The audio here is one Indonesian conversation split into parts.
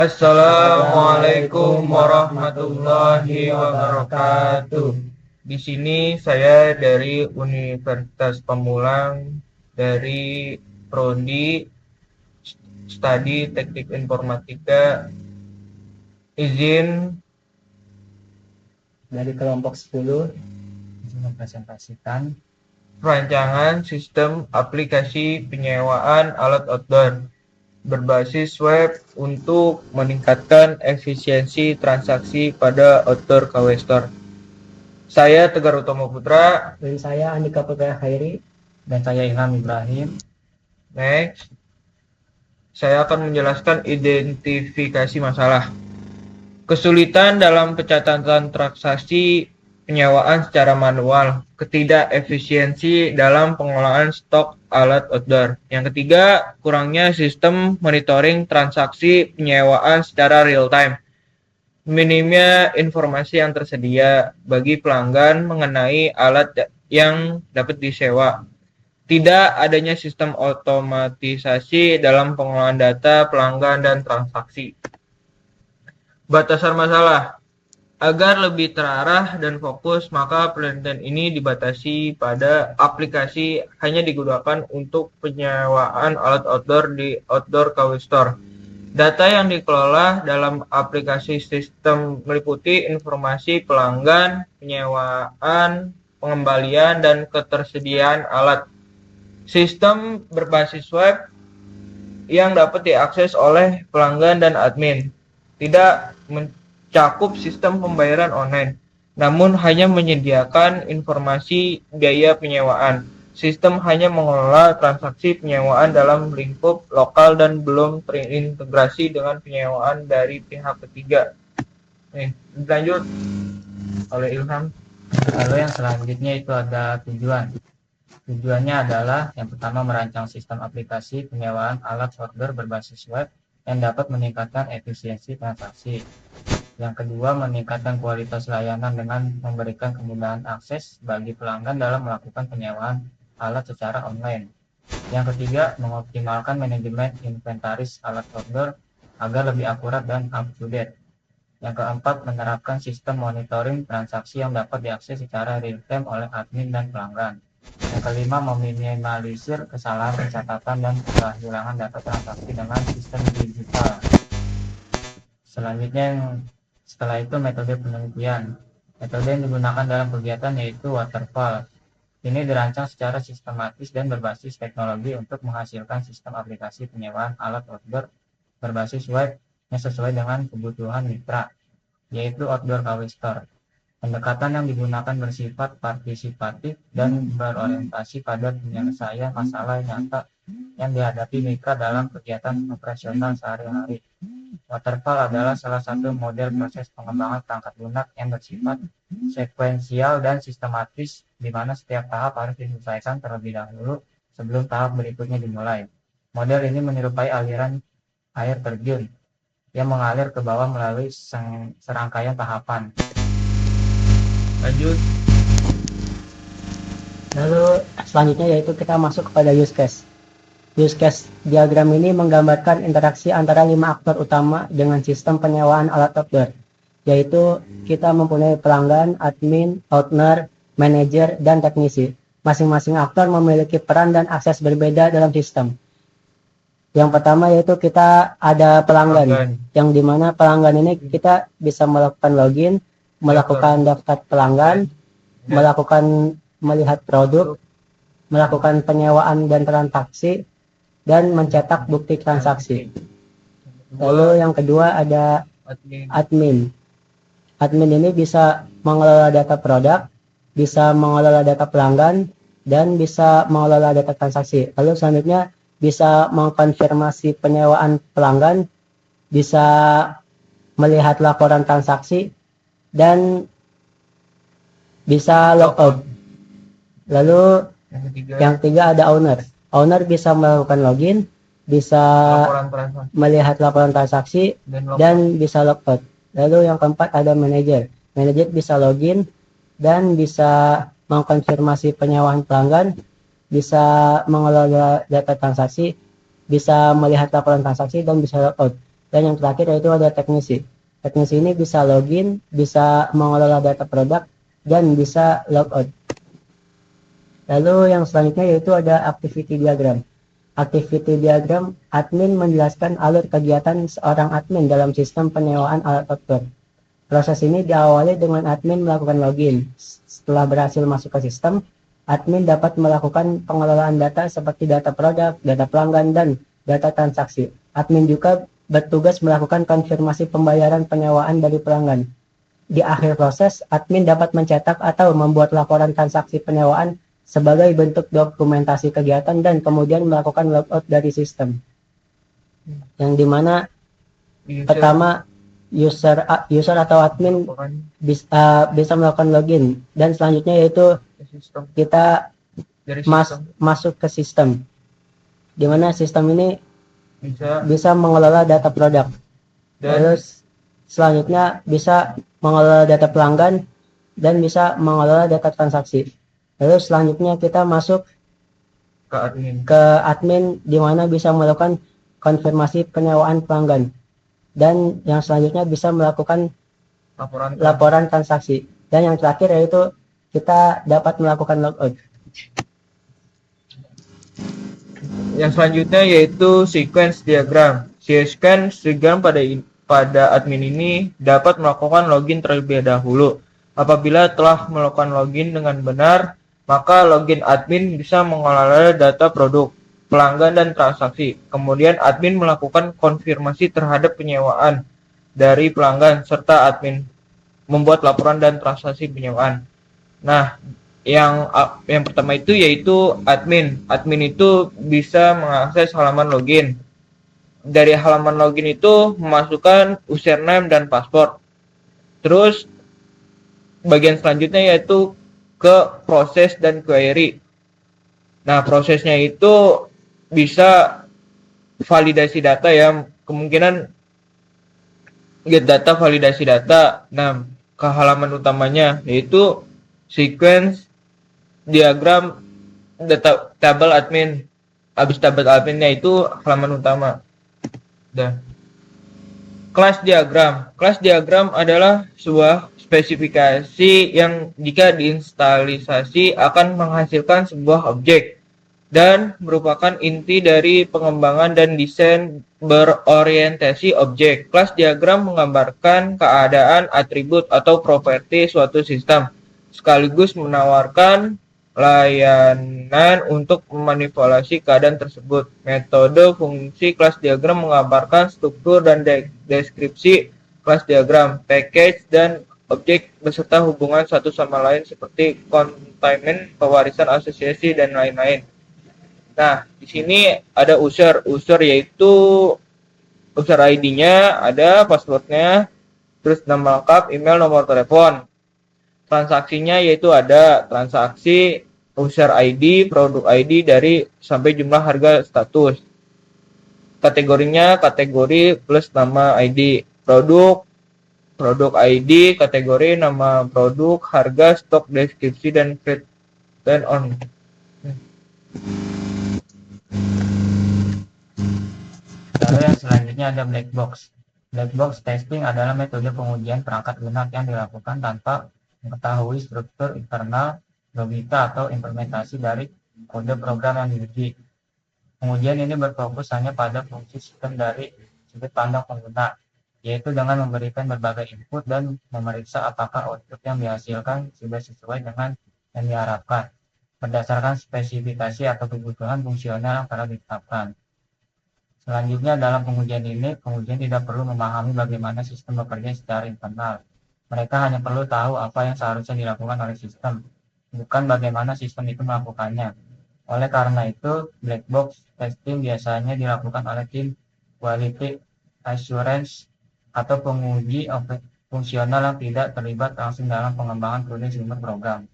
Assalamualaikum warahmatullahi wabarakatuh. Di sini saya dari Universitas Pamulang dari Prodi Studi Teknik Informatika. Izin dari kelompok 10 mempresentasikan rancangan sistem aplikasi penyewaan alat outdoor berbasis web untuk meningkatkan efisiensi transaksi pada outdoor KW Store. Saya Tegar Utama Putra. Dan saya Andika Putra Khairi. Dan saya Ilham Ibrahim. Next, saya akan menjelaskan identifikasi masalah. Kesulitan dalam pencatatan transaksi penyewaan secara manual, ketidakefisiensi dalam pengolahan stok alat outdoor. Yang ketiga, kurangnya sistem monitoring transaksi penyewaan secara real time. Minimnya informasi yang tersedia bagi pelanggan mengenai alat yang dapat disewa. Tidak adanya sistem otomatisasi dalam pengolahan data pelanggan dan transaksi. Batasan masalah. Agar lebih terarah dan fokus, maka penelitian ini dibatasi pada aplikasi hanya digunakan untuk penyewaan alat outdoor di Outdoor KW Store. Data yang dikelola dalam aplikasi sistem meliputi informasi pelanggan, penyewaan, pengembalian, dan ketersediaan alat. Sistem berbasis web yang dapat diakses oleh pelanggan dan admin. Tidak mencakup sistem pembayaran online, namun hanya menyediakan informasi biaya penyewaan. Sistem hanya mengelola transaksi penyewaan dalam lingkup lokal dan belum terintegrasi dengan penyewaan dari pihak ketiga. Lanjut oleh Ilham. Lalu yang selanjutnya itu ada tujuan. Tujuannya adalah yang pertama merancang sistem aplikasi penyewaan alat outdoor berbasis web yang dapat meningkatkan efisiensi transaksi. Yang kedua, meningkatkan kualitas layanan dengan memberikan kemudahan akses bagi pelanggan dalam melakukan penyewaan alat secara online. Yang ketiga, mengoptimalkan manajemen inventaris alat outdoor agar lebih akurat dan up-to-date. Yang keempat, menerapkan sistem monitoring transaksi yang dapat diakses secara real-time oleh admin dan pelanggan. Yang kelima, meminimalisir kesalahan pencatatan dan kehilangan data transaksi dengan sistem digital. Selanjutnya, setelah itu metode penelitian. Metode yang digunakan dalam kegiatan yaitu waterfall. Ini dirancang secara sistematis dan berbasis teknologi untuk menghasilkan sistem aplikasi penyewaan alat outdoor berbasis web yang sesuai dengan kebutuhan mitra, yaitu Outdoor KW Store. Pendekatan yang digunakan bersifat partisipatif dan berorientasi pada penyelesaian masalah nyata yang dihadapi mitra dalam kegiatan operasional sehari-hari. Waterfall adalah salah satu model proses pengembangan perangkat lunak yang bersifat sekuensial dan sistematis, di mana setiap tahap harus diselesaikan terlebih dahulu sebelum tahap berikutnya dimulai. Model ini menyerupai aliran air terjun yang mengalir ke bawah melalui serangkaian tahapan. Lanjut. Lalu selanjutnya yaitu kita masuk kepada use case. Use case diagram ini menggambarkan interaksi antara 5 aktor utama dengan sistem penyewaan alat outdoor, yaitu kita mempunyai pelanggan, admin, owner, manajer, dan teknisi. Masing-masing aktor memiliki peran dan akses berbeda dalam sistem. Yang pertama yaitu kita ada pelanggan. Yang dimana pelanggan ini kita bisa melakukan login, melakukan daftar pelanggan, melakukan melihat produk, melakukan penyewaan dan transaksi, dan mencetak bukti transaksi. Lalu yang kedua ada admin. Admin ini bisa mengelola data produk, bisa mengelola data pelanggan, dan bisa mengelola data transaksi. Lalu selanjutnya bisa mengkonfirmasi penyewaan pelanggan, bisa melihat laporan transaksi, dan bisa logout. Lalu yang ketiga ada owner. Owner bisa melakukan login, bisa melihat laporan transaksi, dan bisa logout. Lalu yang keempat ada manajer. Manajer bisa login dan bisa mengkonfirmasi penyewaan pelanggan, bisa mengelola data transaksi, bisa melihat laporan transaksi, dan bisa logout. Dan yang terakhir yaitu ada teknisi. Teknisi ini bisa login, bisa mengelola data produk, dan bisa logout. Lalu yang selanjutnya yaitu ada activity diagram. Activity diagram, admin menjelaskan alur kegiatan seorang admin dalam sistem penyewaan alat software. Proses ini diawali dengan admin melakukan login. Setelah berhasil masuk ke sistem, admin dapat melakukan pengelolaan data seperti data produk, data pelanggan, dan data transaksi. Admin juga bertugas melakukan konfirmasi pembayaran penyewaan dari pelanggan. Di akhir proses, admin dapat mencetak atau membuat laporan transaksi penyewaan sebagai bentuk dokumentasi kegiatan dan kemudian melakukan logout dari sistem. Yang dimana pertama user atau admin bisa melakukan login, dan selanjutnya yaitu kita masuk ke sistem, dimana sistem ini bisa mengelola data produk. Terus selanjutnya bisa mengelola data pelanggan dan bisa mengelola data transaksi. Lalu selanjutnya kita masuk ke admin di mana bisa melakukan konfirmasi penyewaan pelanggan. Dan yang selanjutnya bisa melakukan laporan transaksi. Dan yang terakhir yaitu kita dapat melakukan logout. Yang selanjutnya yaitu sequence diagram. Sequence diagram pada admin ini dapat melakukan login terlebih dahulu. Apabila telah melakukan login dengan benar, maka login admin bisa mengelola data produk, pelanggan, dan transaksi. Kemudian admin melakukan konfirmasi terhadap penyewaan dari pelanggan, serta admin membuat laporan dan transaksi penyewaan. Nah, yang pertama itu yaitu admin. Admin itu bisa mengakses halaman login. Dari halaman login itu memasukkan username dan password. Terus bagian selanjutnya yaitu ke proses dan query. Nah, prosesnya itu bisa validasi data ya, kemungkinan get data, validasi data. Nah, ke halaman utamanya yaitu sequence diagram data table admin. Habis tabel adminnya itu halaman utama. Dan kelas diagram. Kelas diagram adalah sebuah spesifikasi yang jika diinstalisasi akan menghasilkan sebuah objek dan merupakan inti dari pengembangan dan desain berorientasi objek. Kelas diagram menggambarkan keadaan, atribut, atau properti suatu sistem, sekaligus menawarkan layanan untuk memanipulasi keadaan tersebut. Metode fungsi kelas diagram menggambarkan struktur dan deskripsi kelas diagram, package, dan objek beserta hubungan satu sama lain seperti containment, pewarisan, asosiasi, dan lain-lain. Nah, di sini ada user yaitu user ID-nya, ada passwordnya, terus nama lengkap, email, nomor telepon. Transaksinya yaitu ada transaksi, user ID, produk ID dari sampai jumlah harga status. Kategorinya kategori plus nama ID. Produk ID, kategori, nama produk, harga, stok, deskripsi, dan return on. Lalu yang selanjutnya ada black box. Black box testing adalah metode pengujian perangkat lunak yang dilakukan tanpa mengetahui struktur internal, logika, atau implementasi dari kode program yang diuji. Pengujian ini berfokus hanya pada fungsi sistem dari sudut pandang pengguna, yaitu dengan memberikan berbagai input dan memeriksa apakah output yang dihasilkan sudah sesuai dengan yang diharapkan, berdasarkan spesifikasi atau kebutuhan fungsional yang telah ditetapkan. Selanjutnya dalam pengujian ini, pengujian tidak perlu memahami bagaimana sistem bekerja secara internal. Mereka hanya perlu tahu apa yang seharusnya dilakukan oleh sistem, bukan bagaimana sistem itu melakukannya. Oleh karena itu, black box testing biasanya dilakukan oleh tim quality assurance atau penguji fungsional yang tidak terlibat langsung dalam pengembangan coding sumber program.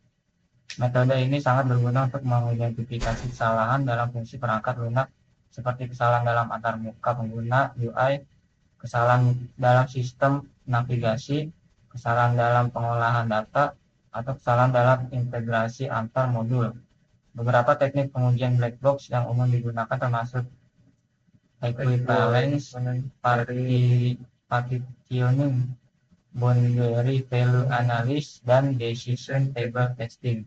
Metode ini sangat berguna untuk mengidentifikasi kesalahan dalam fungsi perangkat lunak seperti kesalahan dalam antar muka pengguna UI, kesalahan dalam sistem navigasi, kesalahan dalam pengolahan data, atau kesalahan dalam integrasi antar modul. Beberapa teknik pengujian black box yang umum digunakan termasuk equivalence, partitioning, boundary value analysis, dan decision table testing.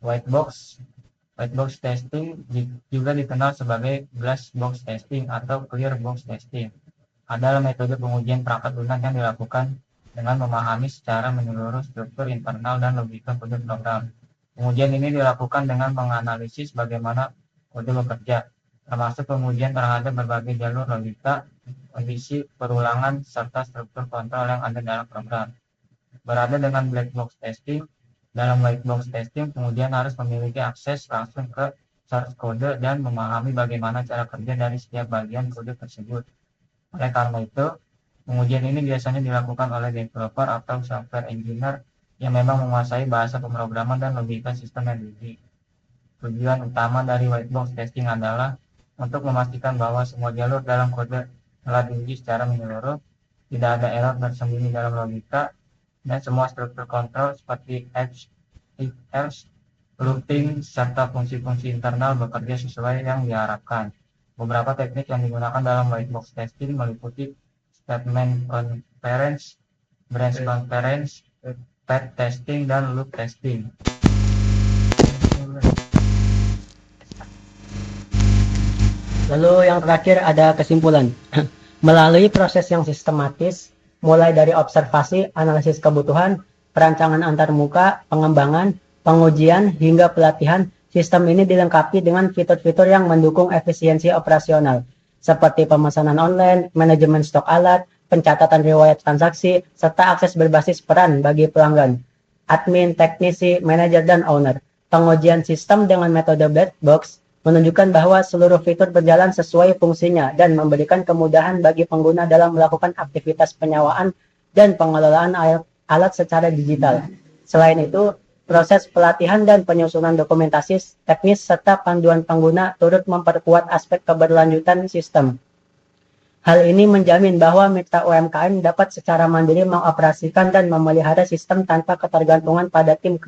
White box testing juga dikenal sebagai glass box testing atau clear box testing. Adalah metode pengujian perangkat lunak yang dilakukan dengan memahami secara menyeluruh struktur internal dan logika kode program. Pengujian ini dilakukan dengan menganalisis bagaimana kode bekerja, termasuk pengujian terhadap berbagai jalur logika, kondisi perulangan, serta struktur kontrol yang ada dalam program. Berada dengan black box testing, dalam white box testing, pengujian harus memiliki akses langsung ke source kode dan memahami bagaimana cara kerja dari setiap bagian kode tersebut. Oleh karena itu, pengujian ini biasanya dilakukan oleh developer atau software engineer yang memang menguasai bahasa pemrograman dan logika sistem yang diuji. Tujuan utama dari white box testing adalah untuk memastikan bahwa semua jalur dalam kode telah diuji secara menyeluruh, tidak ada error tersembunyi dalam logika, dan semua struktur kontrol seperti if else, looping, serta fungsi-fungsi internal bekerja sesuai yang diharapkan. Beberapa teknik yang digunakan dalam white box testing meliputi statement conference, branch conference, path testing, dan loop testing. Lalu yang terakhir ada kesimpulan. Melalui proses yang sistematis, mulai dari observasi, analisis kebutuhan, perancangan antarmuka, pengembangan, pengujian, hingga pelatihan, sistem ini dilengkapi dengan fitur-fitur yang mendukung efisiensi operasional, seperti pemesanan online, manajemen stok alat, pencatatan riwayat transaksi, serta akses berbasis peran bagi pelanggan, admin, teknisi, manajer, dan owner. Pengujian sistem dengan metode black box menunjukkan bahwa seluruh fitur berjalan sesuai fungsinya dan memberikan kemudahan bagi pengguna dalam melakukan aktivitas penyewaan dan pengelolaan alat secara digital. Selain itu, proses pelatihan dan penyusunan dokumentasi teknis serta panduan pengguna turut memperkuat aspek keberlanjutan sistem. Hal ini menjamin bahwa mitra UMKM dapat secara mandiri mengoperasikan dan memelihara sistem tanpa ketergantungan pada tim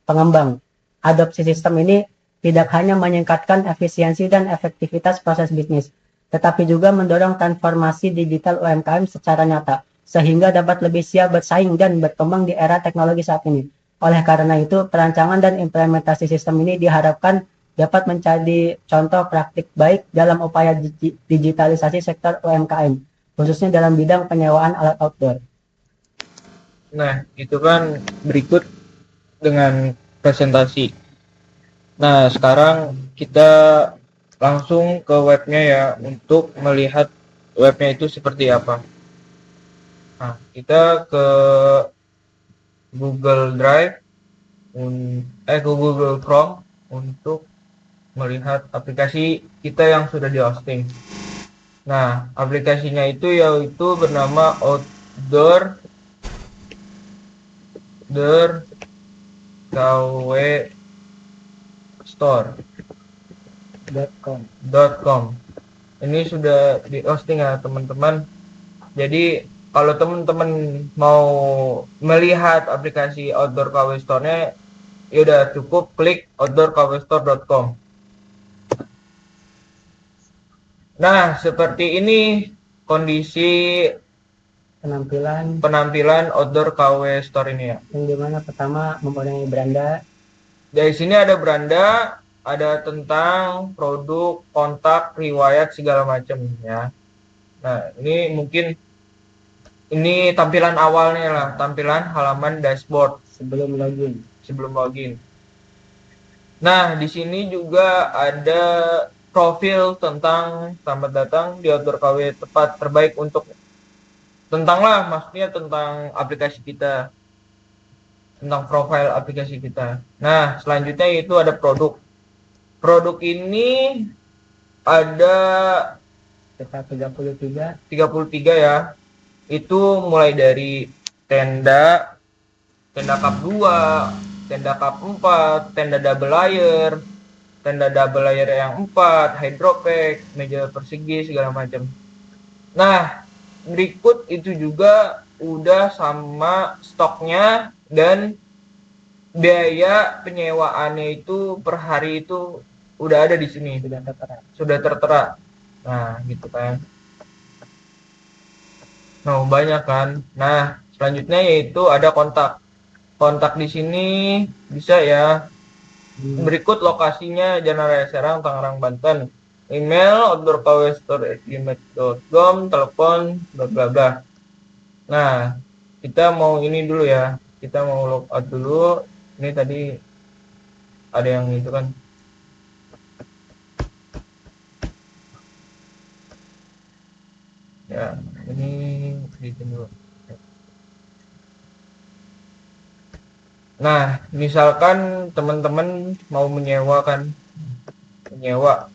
pengembang. Adopsi sistem ini tidak hanya meningkatkan efisiensi dan efektivitas proses bisnis, tetapi juga mendorong transformasi digital UMKM secara nyata, sehingga dapat lebih siap bersaing dan berkembang di era teknologi saat ini. Oleh karena itu, perancangan dan implementasi sistem ini diharapkan dapat menjadi contoh praktik baik dalam upaya digitalisasi sektor UMKM, khususnya dalam bidang penyewaan alat outdoor. Nah, itu kan berikut dengan presentasi. Nah, sekarang kita langsung ke webnya ya untuk melihat webnya itu seperti apa. Nah, kita ke Google Drive, ke Google Chrome untuk melihat aplikasi kita yang sudah di hosting. Nah, aplikasinya itu yaitu bernama Outdoor KW store.com. Ini sudah di hosting ya teman-teman. Jadi kalau teman-teman mau melihat aplikasi Outdoor KW Store-nya, ya udah cukup klik outdoorkwstore.com. Nah, seperti ini kondisi penampilan Outdoor KW Store ini ya. Yang dimana pertama mempunyai beranda. Dari sini ada beranda, ada tentang produk, kontak, riwayat segala macam ya. Nah, ini mungkin ini tampilan awalnya lah, tampilan halaman dashboard sebelum login. Nah, di sini juga ada profil tentang selamat datang di Outdoor KW, tempat terbaik untuk maksudnya tentang aplikasi kita, tentang profil aplikasi kita. Nah, selanjutnya itu ada produk. Produk ini ada 33 ya. Itu mulai dari tenda cup 2, tenda cup 4, tenda double layer yang 4, hydropack, meja persegi segala macam. Nah, berikut itu juga udah sama stoknya dan biaya penyewaannya itu per hari itu udah ada di sini, sudah tertera. Nah, gitu kan. Nah, banyak kan. Nah, selanjutnya yaitu ada kontak. Kontak di sini bisa ya. Berikut lokasinya Jalan Raya Serang, Tangerang, Banten. Email outdoorkwstore@gmail.com, telepon bla bla bla. Nah, kita mau ini dulu ya. Kita mau logout dulu. Ini tadi ada yang itu kan. Ya, ini bikin dulu. Nah, misalkan teman-teman mau menyewa kan, menyewa.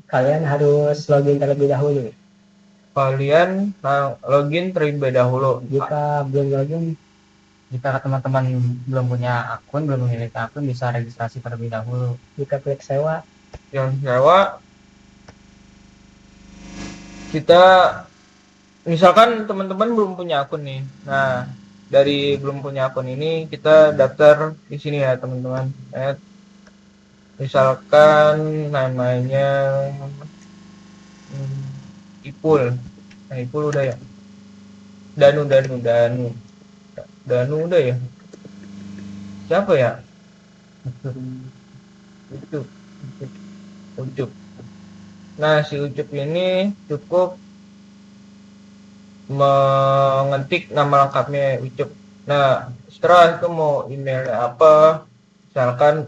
Kalian harus login terlebih dahulu. Kalian login terlebih dahulu. Jika belum login, Jika teman-teman belum punya akun, belum memiliki akun, bisa registrasi terlebih dahulu. jika klik sewa, Yang sewa, kita misalkan teman-teman belum punya akun nih. Nah, dari belum punya akun ini kita daftar di sini ya teman-teman. Misalkan namanya Ipul. Nah, Ipul udah ya. Danu udah ya. Siapa ya? Ucup. Ucup. Nah, si Ucup ini cukup mengetik nama lengkapnya Ucup. Nah, setelah itu mau emailnya apa? Misalkan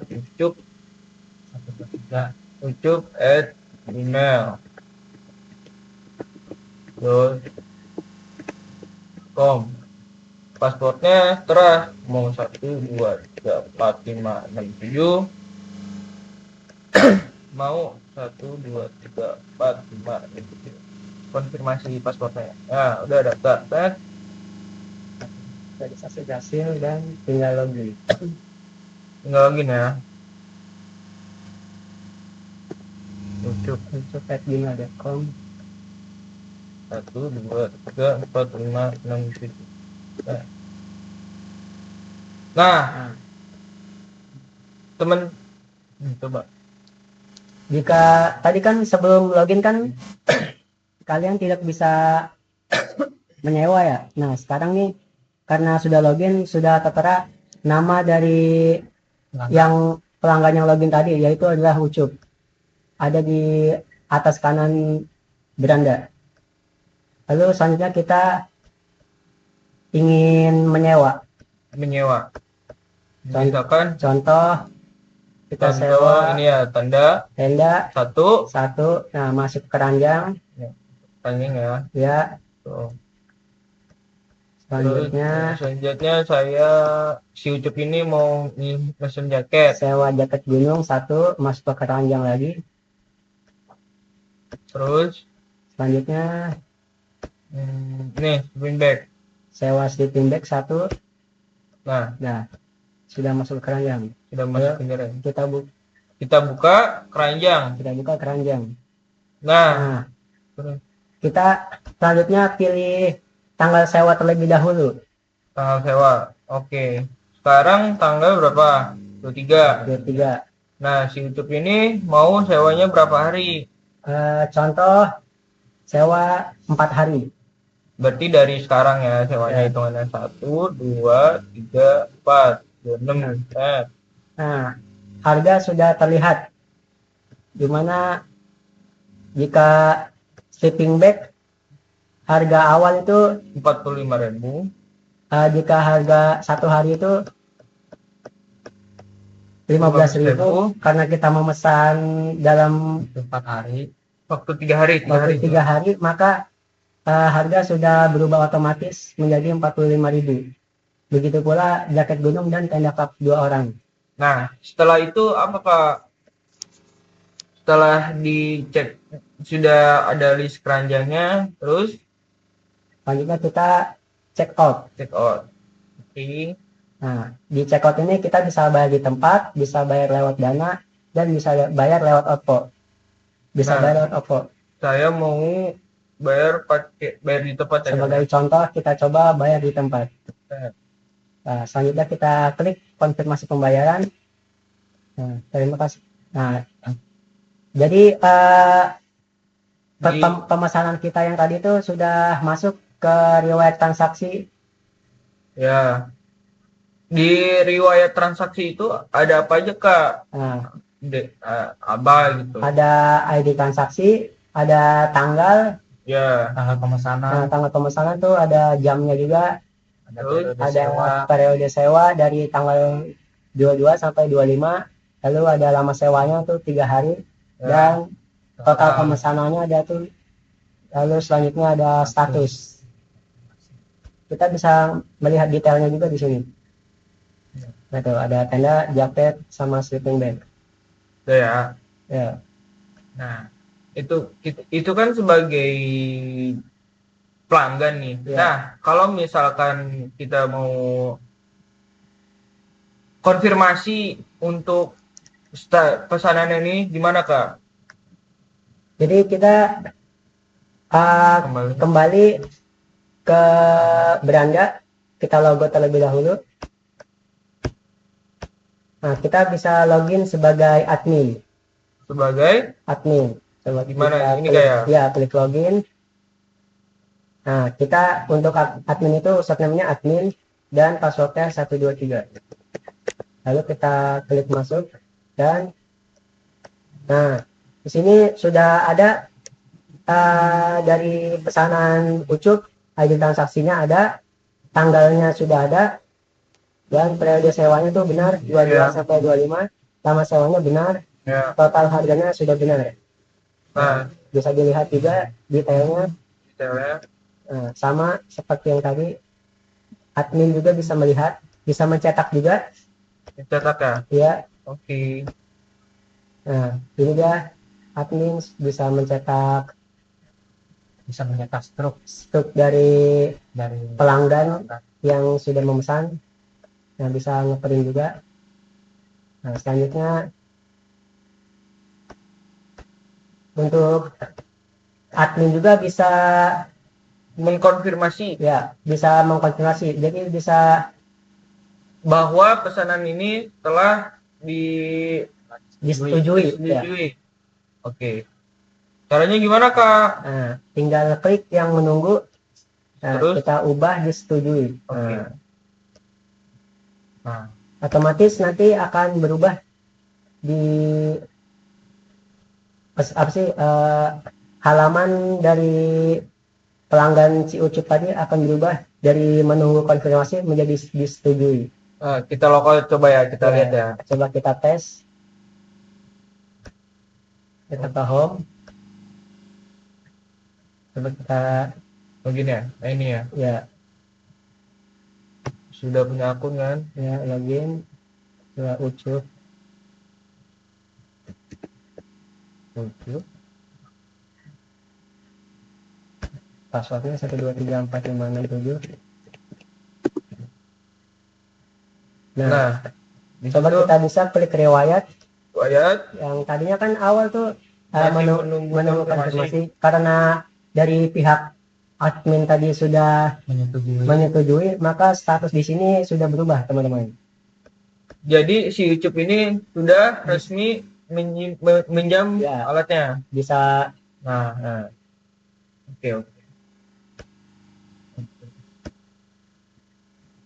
ucup@gmail.com. Pasportnya terah mau 1 2 3 4 5 6 7, mau 1 2 3 4 5 6 7. Konfirmasi pasportnya. Nah, udah daftar. registrasi berhasil dan tinggal login. Tinggal login ya. ucup@gmail.com. 1 2 3 4 5 6 7. Nah, temen coba. Jika tadi kan sebelum login kan kalian tidak bisa menyewa ya. Nah, sekarang nih karena sudah login, sudah tertera nama dari yang pelanggan yang login tadi, yaitu adalah Ucup. Ada di atas kanan beranda. Lalu selanjutnya kita ingin menyewa. Misalkan Contoh kita contoh sewa ini ya tenda tenda satu. nah masuk keranjang Ranjang ya. ya. Tuh. Terus Selanjutnya selanjutnya saya si Ucup ini mau mesen jaket. sewa jaket gunung 1, masuk ke keranjang lagi. Terus Selanjutnya nih sleeping bag. sewa sleeping bag 1. Nah, sudah masuk ke keranjang. sudah masuk ke keranjang. Kita buka keranjang. buka keranjang. Nah, kita selanjutnya pilih tanggal sewa terlebih dahulu. tanggal sewa. Oke. Sekarang tanggal berapa? 23. Nah, si Ucup ini mau sewanya berapa hari? Contoh sewa 4 hari. Berarti dari sekarang ya sewanya hitungannya 1 2 3 4 6. Nah, harga sudah terlihat. Dimana jika sleeping bag harga awal itu 45.000. jika harga 1 hari itu 15.000 karena kita memesan dalam 4 hari. Waktu 3 hari. 3 hari, maka harga sudah berubah otomatis menjadi 45.000. Begitu pula jaket gunung dan tenda kap 2 orang. Nah, setelah itu apakah setelah dicek sudah ada list keranjangnya, terus selanjutnya kita check out. Oke. Nah, di check out ini kita bisa bayar di tempat, bisa bayar lewat Dana, dan bisa bayar lewat OVO. Bayar lewat OVO. Saya mau bayar di tempat ya. Sebagai contoh, kita coba bayar di tempat. Nah, selanjutnya kita klik konfirmasi pembayaran. Nah, terima kasih. Nah, jadi Pemesanan kita yang tadi itu sudah masuk ke riwayat transaksi. Ya. Di riwayat transaksi itu ada apa aja Kak? Nah, Apa gitu. ada ID transaksi, ada tanggal. Ya. Tanggal pemesanan, Nah, tanggal pemesanan tuh ada jamnya juga, ada Terus periode ada sewa, periode sewa dari tanggal 22 sampai 25, lalu ada lama sewanya tuh 3 hari, ya. dan total total pemesanannya ada tuh, lalu selanjutnya ada status. Kita bisa melihat detailnya juga di sini. Nah, tuh ada tanda jaket sama sleeping bag. Itu ya. Ya, Nah, itu kan sebagai pelanggan nih. Ya. Nah, kalau misalkan kita mau konfirmasi untuk pesanan ini gimana Kak? jadi kita kembali ke beranda, kita logo terlebih dahulu. Nah, kita bisa login sebagai admin. Sebagai Coba gimana? kita Ini klik, kayak ya, klik login. Nah, kita untuk admin itu username-nya admin dan passwordnya 123. Lalu kita klik masuk, dan nah, di sini sudah ada dari pesanan Ucup, ID transaksinya ada, tanggalnya sudah ada, dan periode sewanya itu benar 22 Ya. sampai 25, lama sewanya benar, ya. total harganya sudah benar. Nah, Bisa dilihat juga detailnya. detailnya Nah, sama seperti yang tadi, admin juga bisa melihat, bisa mencetak juga. dicetak ya. Ya, Oke. nah ini dia, admin bisa mencetak bisa mencetak struk dari dari pelanggan yang sudah memesan. Nah, bisa ngeprint juga. Nah, selanjutnya untuk admin juga bisa Mengkonfirmasi mengkonfirmasi. Jadi bisa bahwa pesanan ini telah disetujui. Ya. Oke. Caranya gimana Kak? Nah, tinggal klik yang menunggu. Nah, Terus? kita ubah disetujui. Oke. Nah, otomatis nanti akan berubah di halaman dari pelanggan si Ucup tadi akan berubah dari menunggu konfirmasi menjadi disetujui. Kita lokal coba ya, kita lihat ya. Coba kita tes. Kita ke home. Coba kita Begini ya. Nah, ini ya. ya Sudah punya akun kan? ya login. Coba Ucup. Passwordnya 1234567. Nah, coba kita bisa klik riwayat. Yang tadinya kan awal tuh menunggu konfirmasi, karena dari pihak admin tadi sudah menyetujui, maka status di sini sudah berubah, teman-teman. Jadi si Ucup ini sudah resmi minjam alatnya. Bisa. Nah. Oke.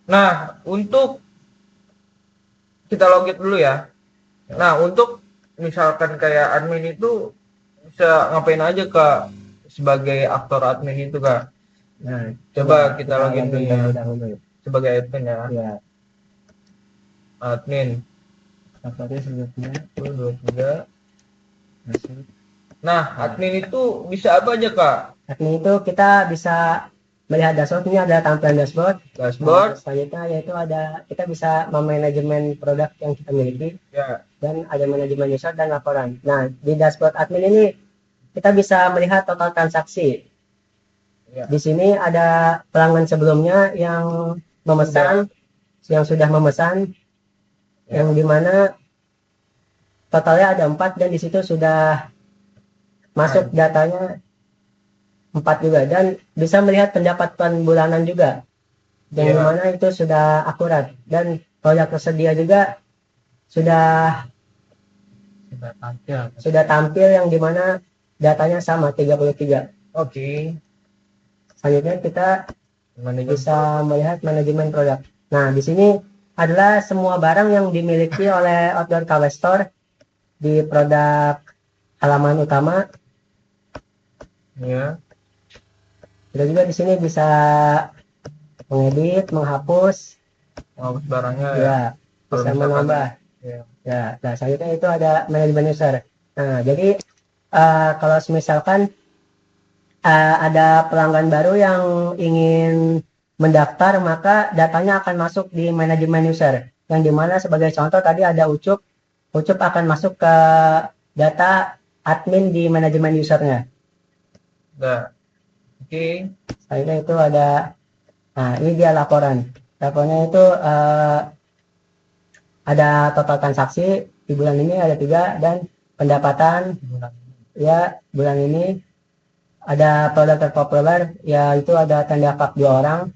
Nah, untuk kita login dulu ya. Nah, untuk misalkan kayak admin itu bisa ngapain aja Kak sebagai aktor admin itu Kak? Nah, coba kita login dulu ya. dahulu. Sebagai admin ya. Ya. Admin. Passwordnya sebelumnya 23. Nah, admin itu bisa apa aja Kak? Admin itu kita bisa melihat dashboard. Ini ada tampilan dashboard. Selanjutnya yaitu kita bisa memanajemen produk yang kita miliki. Ya. Dan ada manajemen user dan laporan. Nah, di dashboard admin ini kita bisa melihat total transaksi. Ya. Di sini ada pelanggan sebelumnya yang yang sudah memesan, yang dimana totalnya ada 4, dan di situ sudah masuk datanya 4 juga, dan bisa melihat pendapatan bulanan juga, yang dimana itu sudah akurat, dan produk tersedia juga sudah tampil, yang dimana datanya sama 33. Oke. Selanjutnya kita Manajemen bisa melihat manajemen produk. Nah, di sini adalah semua barang yang dimiliki oleh Outdoor KW Store di produk halaman utama. ya. Kita juga di sini bisa mengedit, menghapus, Hapus barangnya ya. ya, Kalau bisa misalkan menambah. ya. Ya, nah selanjutnya itu ada manajemen user. Nah, jadi kalau misalkan ada pelanggan baru yang ingin mendaftar, maka datanya akan masuk di manajemen user. Yang dimana sebagai contoh tadi ada Ucup. Ucup akan masuk ke data admin di manajemen usernya. Nah, oke. Selanjutnya itu ada, nah ini dia laporan. Laporannya itu ada total transaksi di bulan ini ada 3 dan pendapatan ya bulan ini ada produk terpopuler yaitu ada tenda pak 2 orang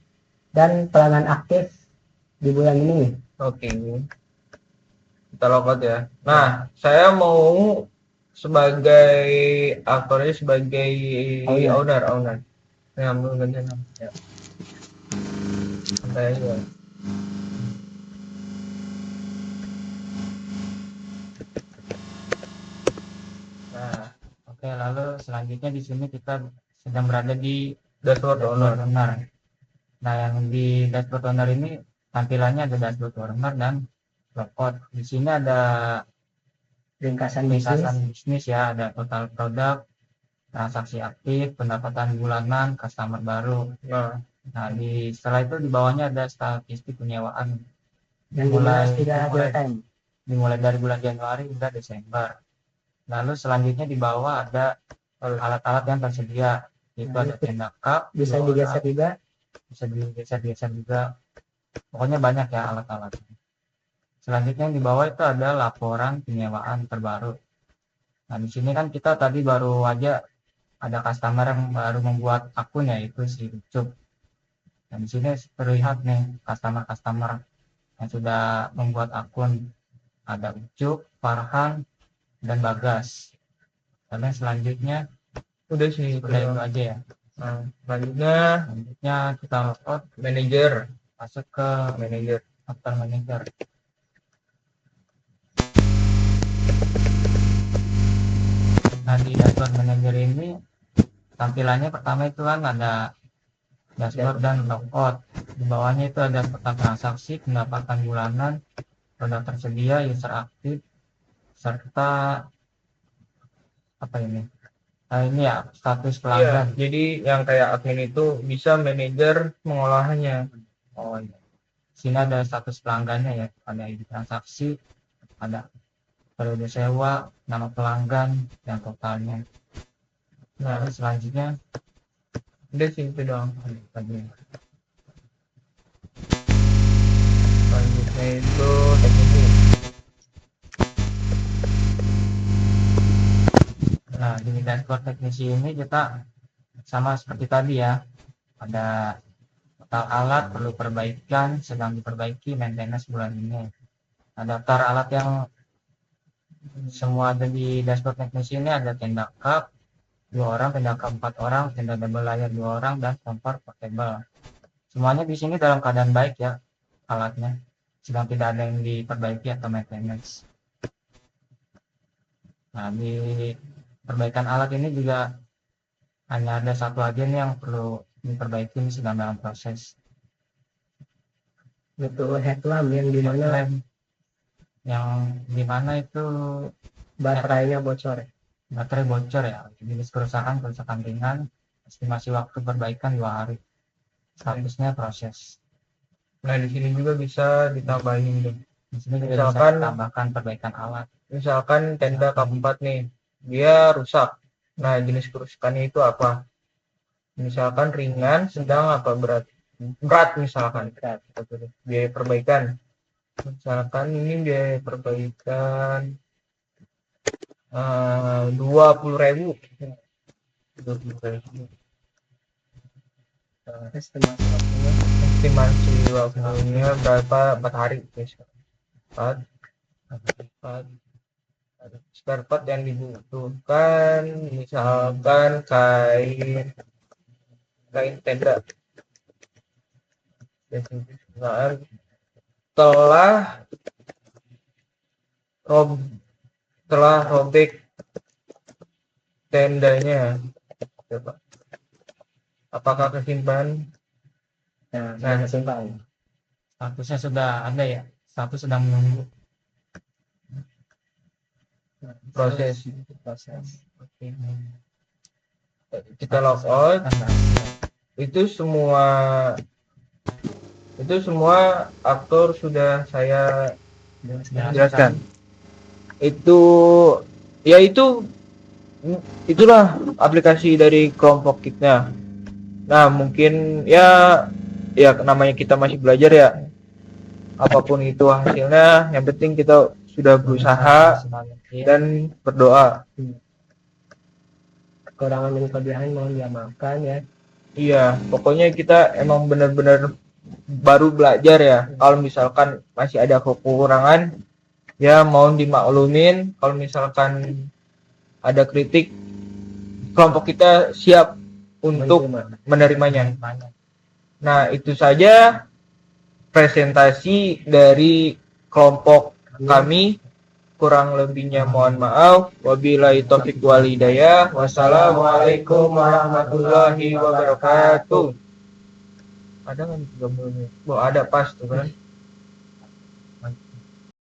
dan pelanggan aktif di bulan ini. Oke. Kita logout ya. Nah, saya mau sebagai aktornya sebagai owner. Ya, ambil ganti nama. Ya. Santai aja. Nah, Oke, lalu selanjutnya di sini kita sedang berada di dashboard owner. owner. Nah, yang di dashboard owner ini tampilannya ada dashboard owner dan logout. Di sini ada Ringkasan bisnis. bisnis ya, ada total produk, transaksi aktif, pendapatan bulanan, customer baru. Nah, Nah, setelah itu di bawahnya ada statistik penyewaan yang dimana tidak real time. dimulai dari bulan Januari hingga Desember. Lalu selanjutnya di bawah ada alat-alat yang tersedia, yaitu ada tenda cup, Bisa digeser juga. bisa digeser juga. Pokoknya banyak ya alat-alat. Selanjutnya di bawah itu ada laporan penyewaan terbaru. Nah, di sini kan kita tadi baru aja ada customer yang baru membuat akun, yaitu si Ucup. Dan di sini terlihat nih customer yang sudah membuat akun, ada Ucup, Farhan, dan Bagas. Dan selanjutnya udah sih udah itu aja ya. Nah, selanjutnya kita logout, manajer, masuk ke manajer. after manager. Nah, di dashboard manager ini tampilannya pertama itu kan ada dashboard dan logout. Di bawahnya itu ada total transaksi, pendapatan bulanan, produk tersedia, user aktif, serta apa ini? Nah, ini ya status pelanggan. Iya, jadi yang kayak admin itu bisa manajer mengolahannya. Oh iya. Sini ada status pelanggannya ya, ada ID transaksi, ada periode sewa, nama pelanggan, dan totalnya. Nah, selanjutnya Udah sih itu doang. tadi Selanjutnya itu teknisi. Nah, di dashboard teknisi ini kita sama seperti tadi ya, ada total alat perlu perbaikan, sedang diperbaiki, maintenance bulan ini. Nah, daftar alat yang semua ada di dashboard teknisi ini ada tenda cup 2 orang, tenda cup 4 orang, tenda double layer 2 orang, dan kompor portable. Semuanya di sini dalam keadaan baik ya alatnya, sedang tidak ada yang diperbaiki atau maintenance. Nah, di perbaikan alat ini juga hanya ada satu aja nih yang perlu diperbaiki, ini sedang dalam proses. Itu headlamp yang dimana itu baterainya bocor. Baterai bocor ya, jenis kerusakan ringan, estimasi waktu perbaikan 2 hari, statusnya proses. Nah, di sini juga bisa ditambahin tuh. Di sini juga bisa tambahkan perbaikan alat. Misalkan tenda K4 nih, dia rusak. Nah, jenis kerusakannya itu apa? Misalkan ringan, sedang, apa berat? Berat misalkan. Biaya perbaikan. Misalkan ini biaya perbaikan 20.000. 20.000. Estimasi waktunya berapa? 4 hari guys. 4 spare part yang dibutuhkan, misalkan kain tenda. Nah, telah robek tendanya, coba apakah kesimpan? Nah, simpan. Statusnya sudah ada ya, status sedang menunggu Proses. Oke. Kita log out. Itu semua aktor sudah saya jelaskan. Itulah aplikasi dari kelompok kita. Nah, mungkin ya namanya kita masih belajar ya. Apapun itu hasilnya, yang penting kita sudah berusaha dan berdoa. Kekurangan dan kelebihan mohon dimaafkan ya. Iya, pokoknya kita emang benar-benar baru belajar ya. Kalau misalkan masih ada kekurangan, ya mohon dimaklumin. Kalau misalkan ada kritik, kelompok kita siap untuk menerimanya. Nah, itu saja presentasi dari kelompok kami. Kurang lebihnya mohon maaf. Wabillahi taufik wal hidayah. Wassalamualaikum warahmatullahi wabarakatuh. Ada nggak 30 menit? Oh, ada pas tuh kan.